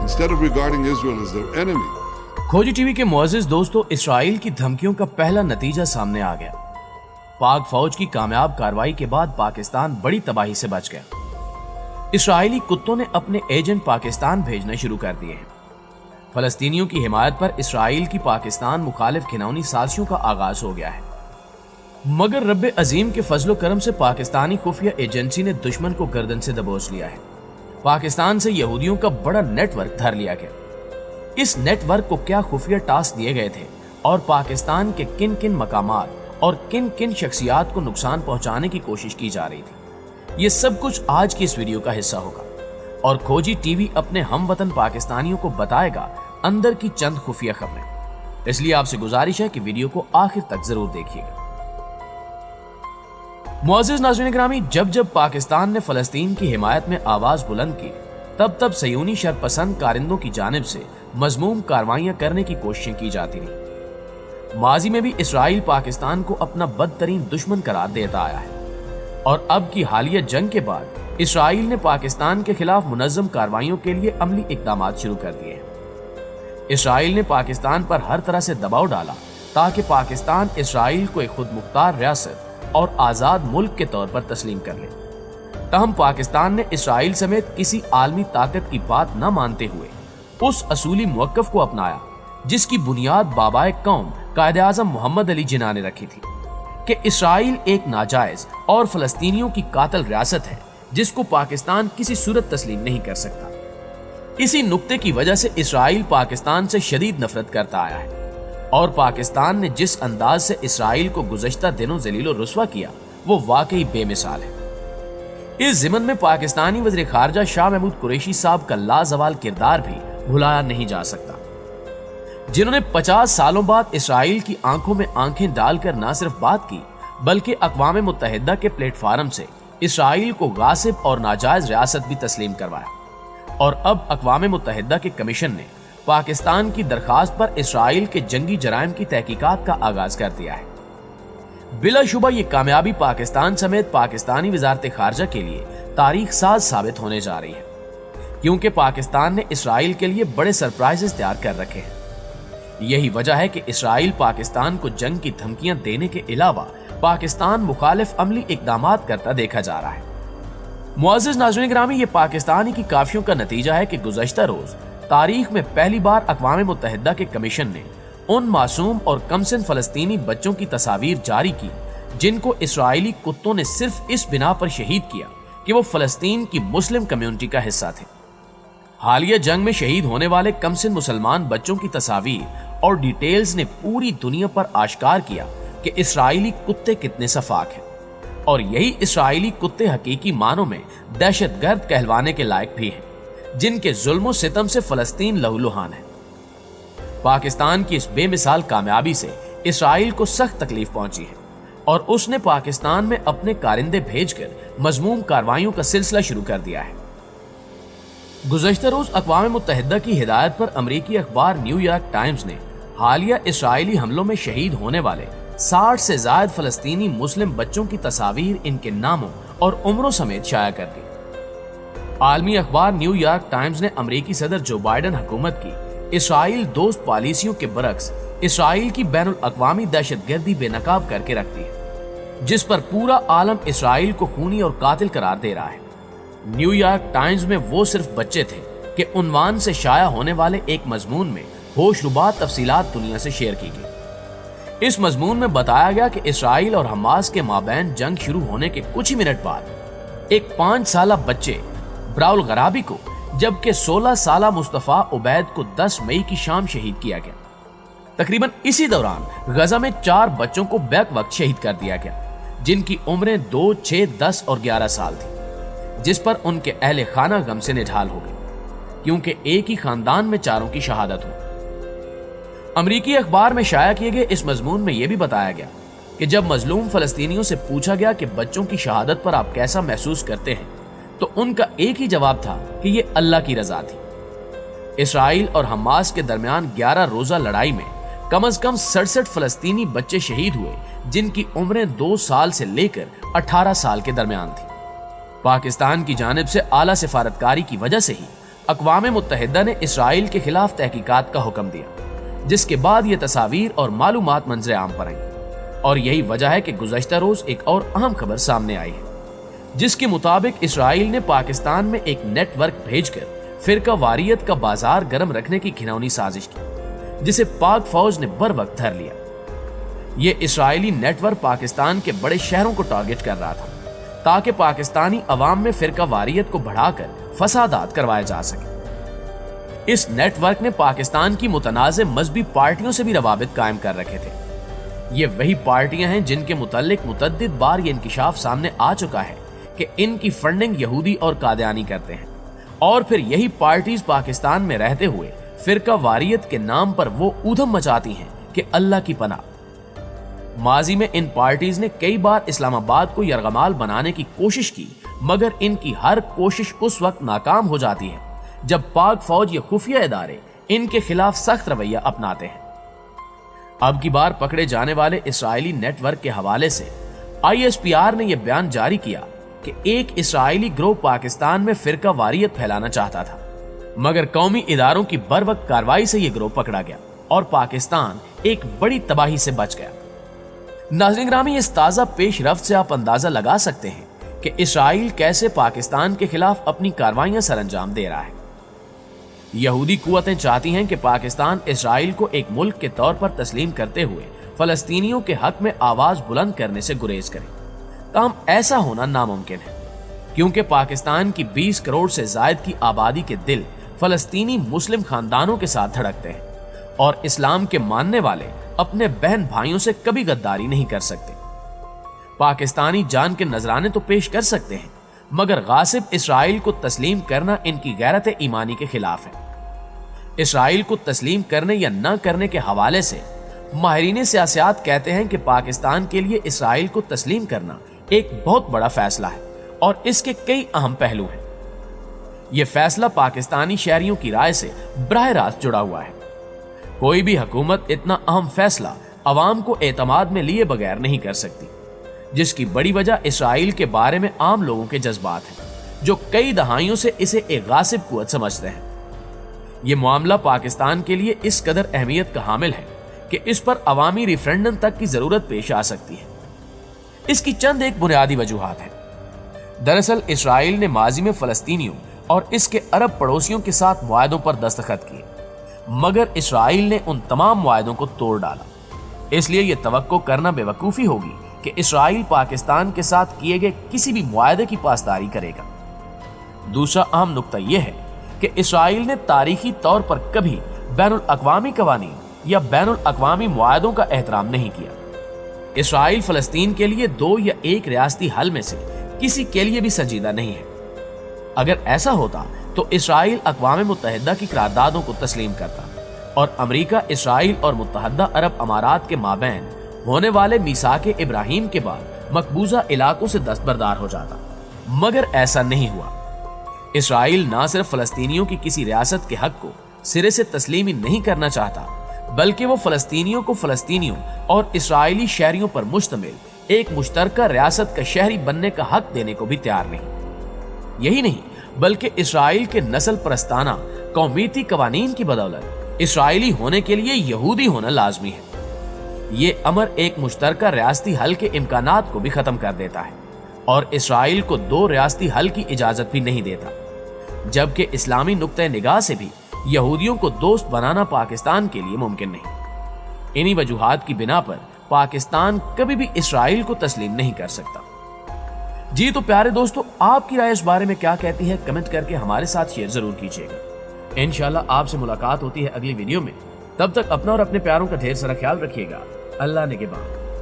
instead of regarding Israel as their enemy. खोजी TV के मुअज़्ज़िज़ दोस्तों, इसराइल की धमकियों का पहला नतीजा सामने आ गया। पाक फौज की कामयाब कार्रवाई के बाद पाकिस्तान बड़ी तबाही से बच गया। इसराइली कुत्तों ने अपने एजेंट पाकिस्तान भेजना शुरू कर दिए हैं। फलस्तीनियों की हिमायत पर इसराइल की पाकिस्तान मुखालिफ घिनौनी साजिशों का आगाज हो गया है। मगर रब्बे अजीम के फजलो करम से पाकिस्तानी खुफिया एजेंसी ने दुश्मन को गर्दन से दबोच लिया है। पाकिस्तान से यहूदियों का बड़ा नेटवर्क धर लिया गया। इस नेटवर्क को क्या खुफिया टास्क दिए गए थे और पाकिस्तान के किन किन मकामात और किन किन शख्सियात को नुकसान पहुंचाने की कोशिश की जा रही थी, ये सब कुछ आज की इस वीडियो का हिस्सा होगा। और खोजी टीवी अपने हमवतन पाकिस्तानियों को बताएगा अंदर की चंद खुफिया खबरें। इसलिए आपसे गुजारिश है कि वीडियो को आखिर तक जरूर देखिएगा। मुअज़्ज़िज़ नाज़रीन ग्रामी, जब जब पाकिस्तान ने फलस्तीन की हिमायत में आवाज बुलंद की, तब तब सयूनी शरपसंद कारिंदों की जानिब से मजमूम कार्रवाइयां करने की कोशिशें की जाती रही। माजी में भी इसराइल पाकिस्तान को अपना बदतरीन दुश्मन करार देता आया है और अब की हालिया जंग के बाद इसराइल ने पाकिस्तान के खिलाफ मुनज़्ज़म कार्रवाइयों के लिए अमली इक़दामात शुरू कर दिए हैं। इसराइल ने पाकिस्तान पर हर तरह से दबाव डाला ताकि पाकिस्तान इसराइल को एक खुद मुख्तार रियासत और आज़ाद मुल्क के तौर पर तस्लीम कर ले। तहम पाकिस्तान ने इसराइल समेत किसी आलमी ताकत की बात न मानते हुए उस असूली मुवक्कफ को अपनाया जिसकी बुनियाद बाबाए कौम कायद-ए-आज़म मोहम्मद अली जिन्ना ने रखी थी कि इसराइल एक नाजायज और फलस्तीनियों की कातिल रियासत है जिसको पाकिस्तान किसी सूरत तस्लीम नहीं कर सकता। इसी नुक्ते की वजह से इसराइल पाकिस्तान से शदीद नफरत करता आया है और पाकिस्तान ने जिस अंदाज से इसराइल को गुज़श्ता दिनों जलील और रुस्वा किया वो वाकई बेमिसाल है। इस ज़िमन में पाकिस्तानी वज़ीर ख़ारजा शाह महमूद कुरैशी साहब का लाजवाल किरदार भी भुलाया नहीं जा सकता, जिन्होंने 50 सालों बाद इसराइल की आंखों में आंखें डालकर न सिर्फ बात की बल्कि अक़वाम मुत्तहिदा के प्लेटफार्म से इसराइल को गासिब और नाजायज रियासत भी तस्लीम करवाया। और अब अक़वाम मुत्तहिदा के कमीशन ने पाकिस्तान की दरखास्त पर इसराइल के जंगी जराइम की तहकीकात का आगाज कर दिया है। बिलाशुबा ये कामयाबी पाकिस्तान समेत पाकिस्तानी वज़ारत ख़ारजा के लिए तारीख साज साबित होने जा रही है, क्योंकि पाकिस्तान ने इसराइल के लिए बड़े सरप्राइजेस तैयार कर रखे हैं। यही वजह है कि इसराइल पाकिस्तान को जंग की धमकियां देने के अलावा पाकिस्तान मुखालिफ अमली इक़दामात करता देखा जा रहा है। मुअज़्ज़िज़ नाज़रीन ग्रामी, ये पाकिस्तानी की काफियों का नतीजा है कि गुज़श्ता रोज तारीख में पहली बार अक़वाम मुत्तहिदा के कमीशन ने उन मासूम और कमसिन फलस्तीनी बच्चों की तस्वीर जारी की जिनको इसराइली कुत्तों ने सिर्फ इस बिना पर शहीद किया कि वो फलस्तीन की मुस्लिम कम्युनिटी का हिस्सा थे। हालिया जंग में शहीद होने वाले कमसिन मुसलमान बच्चों की तस्वीर और डिटेल्स ने पूरी दुनिया पर आश्कार किया कि इसराइली कुत्ते कितने सफाक हैं और यही इसराइली कुत्ते हकीकी मानों में दहशतगर्द कहलवाने के लायक भी हैं, जिनके जुल्म और सितम से फलस्तीन लहूलुहान है। पाकिस्तान की इस बेमिसाल कामयाबी से इसराइल को सख्त तकलीफ पहुंची है और उसने पाकिस्तान में अपने कारिंदे भेजकर मजमूम कार्रवाइयों का सिलसिला शुरू कर दिया है। गुज़श्ता रोज अक़वाम मुत्तहिदा की हिदायत पर अमरीकी अखबार न्यूयॉर्क टाइम्स ने हालिया इसराइली हमलों में शहीद होने वाले 60 से ज्यादा फलस्तीनी मुस्लिम बच्चों की तस्वीर, इनके नामों और उम्रों समेत शाया कर दी। आलमी अखबार न्यूयॉर्क टाइम्स ने अमरीकी सदर जो बाइडन हुकूमत की इसराइल दोस्त पॉलिसियों के बरक्स इसराइल की बैनुल अक़वामी दहशतगर्दी बेनकाब करके रख दी है, जिस पर पूरा आलम इसराइल को खूनी और कातिल करार दे रहा है। न्यूयॉर्क टाइम्स में वो सिर्फ बच्चे थे कि उन्वान से शाया होने वाले एक मजमून में होशरुबा तफसीलात दुनिया से शेयर की गई। इस मजमून में बताया गया कि इसराइल और हमास के माबैन जंग शुरू होने के कुछ ही मिनट बाद एक 5 साला बच्चे ब्राउल गराबी को, जबकि 16 साला मुस्तफा उबैद को 10 मई की शाम शहीद किया गया। तकरीबन इसी दौरान गजा में 4 बच्चों को बैक वक्त शहीद कर दिया गया, जिनकी उम्रें 2, 6, 10 और 11 साल थी, जिस पर उनके अहले खाना गम से निढाल हो गए, क्योंकि एक ही खानदान में 4 की शहादत हुई। अमरीकी अखबार में शाया किए गए इस मजमून में यह भी बताया गया कि जब मजलूम फलस्तीनियों से पूछा गया कि बच्चों की शहादत पर आप कैसा महसूस करते हैं, तो उनका एक ही जवाब था कि ये अल्लाह की रजा थी। इसराइल और हमास के दरमियान 11 रोजा लड़ाई में कम से कम 67 फलस्तीनी बच्चे शहीद हुए, जिनकी उम्रें 2 साल से लेकर 18 साल के दरमियान थी। पाकिस्तान की जानिब से आला सिफारतकारी की वजह से ही اقوام متحدہ نے اسرائیل کے خلاف تحقیقات کا حکم دیا، جس کے بعد یہ تصاویر اور معلومات منظر عام پر آئیں، اور یہی وجہ ہے کہ گزشتہ روز ایک اور اہم خبر سامنے آئی ہے، جس کے مطابق اسرائیل نے پاکستان میں ایک نیٹ ورک بھیج کر فرقہ واریت کا بازار گرم رکھنے کی گھناؤنی سازش کی، جسے پاک فوج نے بر وقت دھر لیا۔ یہ اسرائیلی نیٹ ورک پاکستان کے بڑے شہروں کو ٹارگٹ کر رہا تھا تاکہ پاکستانی عوام میں فرقہ واریت کو بڑھا کر فسادات کروائے جا سکے۔ اس نیٹ ورک نے پاکستان کی متنازع مذہبی پارٹیوں سے بھی روابط قائم کر رکھے تھے۔ یہ وہی پارٹیاں ہیں جن کے متعلق متعدد بار یہ انکشاف سامنے آ چکا ہے کہ ان کی فنڈنگ یہودی اور قادیانی کرتے ہیں، اور پھر یہی پارٹیز پاکستان میں رہتے ہوئے فرقہ واریت کے نام پر وہ اودھم مچاتی ہیں کہ اللہ کی پناہ۔ ماضی میں ان پارٹیز نے کئی بار اسلام آباد کو یرغمال بنانے کی کوشش کی، مگر ان کی ہر کوشش اس وقت ناکام ہو جاتی ہے جب پاک فوج یا خفیہ ادارے ان کے خلاف سخت رویہ اپناتے ہیں۔ اب کی بار پکڑے جانے والے اسرائیلی نیٹ ورک کے حوالے سے ISPR نے یہ بیان جاری کیا کہ ایک اسرائیلی گروہ پاکستان میں فرقہ واریت پھیلانا چاہتا تھا، مگر قومی اداروں کی بر وقت کارروائی سے یہ گروہ پکڑا گیا اور پاکستان ایک بڑی تباہی سے بچ گیا۔ ناظرین گرامی، اس تازہ پیش رفت سے آپ اندازہ لگا سکتے ہیں کہ اسرائیل کیسے پاکستان کے خلاف اپنی کارروائیاں سر انجام دے رہا ہے۔ یہودی قوتیں چاہتی ہیں کہ پاکستان اسرائیل کو ایک ملک کے طور پر تسلیم کرتے ہوئے فلسطینیوں کے حق میں آواز بلند کرنے سے گریز کرے، تاہم ایسا ہونا ناممکن ہے، کیونکہ پاکستان کی 20 کروڑ سے زائد کی آبادی کے دل فلسطینی مسلم خاندانوں کے ساتھ دھڑکتے ہیں، اور اسلام کے ماننے والے اپنے بہن بھائیوں سے کبھی غداری نہیں کر سکتے۔ پاکستانی جان کے نذرانے تو پیش کر سکتے ہیں، مگر غاصب اسرائیل کو تسلیم کرنا ان کی غیرت ایمانی کے خلاف ہے۔ اسرائیل کو تسلیم کرنے یا نہ کرنے کے حوالے سے ماہرین سیاست کہتے ہیں کہ پاکستان کے لیے اسرائیل کو تسلیم کرنا ایک بہت بڑا فیصلہ ہے، اور اس کے کئی اہم پہلو ہیں۔ یہ فیصلہ پاکستانی شہریوں کی رائے سے براہ راست جڑا ہوا ہے۔ کوئی بھی حکومت اتنا اہم فیصلہ عوام کو اعتماد میں لیے بغیر نہیں کر سکتی، جس کی بڑی وجہ اسرائیل کے بارے میں عام لوگوں کے جذبات ہیں، جو کئی دہائیوں سے اسے ایک غاصب قوت سمجھتے ہیں۔ یہ معاملہ پاکستان کے لیے اس قدر اہمیت کا حامل ہے کہ اس پر عوامی ریفرنڈم تک کی ضرورت پیش آ سکتی ہے۔ اس کی چند ایک بنیادی وجوہات ہیں۔ دراصل اسرائیل نے ماضی میں فلسطینیوں اور اس کے عرب پڑوسیوں کے ساتھ معاہدوں پر دستخط کیے، مگر اسرائیل نے ان تمام معاہدوں کو توڑ ڈالا۔ اس لیے یہ توقع کرنا بے وقوفی ہوگی کہ اسرائیل پاکستان کے ساتھ کیے گئے کسی بھی معاہدے کی پاسداری کرے گا۔ دوسرا اہم نقطہ یہ ہے کہ اسرائیل نے تاریخی طور پر کبھی بین الاقوامی قوانین یا بین الاقوامی معاہدوں کا احترام نہیں کیا۔ اسرائیل فلسطین کے لیے 2 یا 1 ریاستی حل میں سے کسی کے لیے بھی سنجیدہ نہیں ہے۔ اگر ایسا ہوتا تو اسرائیل اقوام متحدہ کی قراردادوں کو تسلیم کرتا، اور امریکہ، اسرائیل اور متحدہ عرب امارات کے مابین ہونے والے میثاق ابراہیم کے بعد مقبوضہ علاقوں سے دستبردار ہو جاتا، مگر ایسا نہیں ہوا۔ اسرائیل نہ صرف فلسطینیوں کی کسی ریاست کے حق کو سرے سے تسلیم ہی نہیں کرنا چاہتا، بلکہ وہ فلسطینیوں کو فلسطینیوں اور اسرائیلی شہریوں پر مشتمل ایک مشترکہ ریاست کا شہری بننے کا حق دینے کو بھی تیار نہیں۔ یہی نہیں بلکہ اسرائیل کے نسل پرستانہ قومیتی قوانین کی بدولت اسرائیلی ہونے کے لیے یہودی ہونا لازمی ہے۔ یہ امر ایک مشترکہ ریاستی حل کے امکانات کو بھی ختم کر دیتا ہے، اور اسرائیل کو 2 ریاستی حل کی اجازت بھی نہیں دیتا، جبکہ اسلامی نقطہ نگاہ سے بھی یہودیوں کو دوست بنانا پاکستان کے لیے ممکن نہیں۔ انہی وجوہات کی بنا پر پاکستان کبھی بھی اسرائیل کو تسلیم نہیں کر سکتا۔ جی تو پیارے دوستو، آپ کی رائے اس بارے میں کیا کہتی ہے؟ کمنٹ کر کے ہمارے ساتھ شیئر ضرور کیجیے گا۔ انشاءاللہ آپ سے ملاقات ہوتی ہے اگلی ویڈیو میں۔ تب تک اپنا اور اپنے پیاروں کا ڈھیر سارا خیال رکھیے گا۔ اللہ نگہبان۔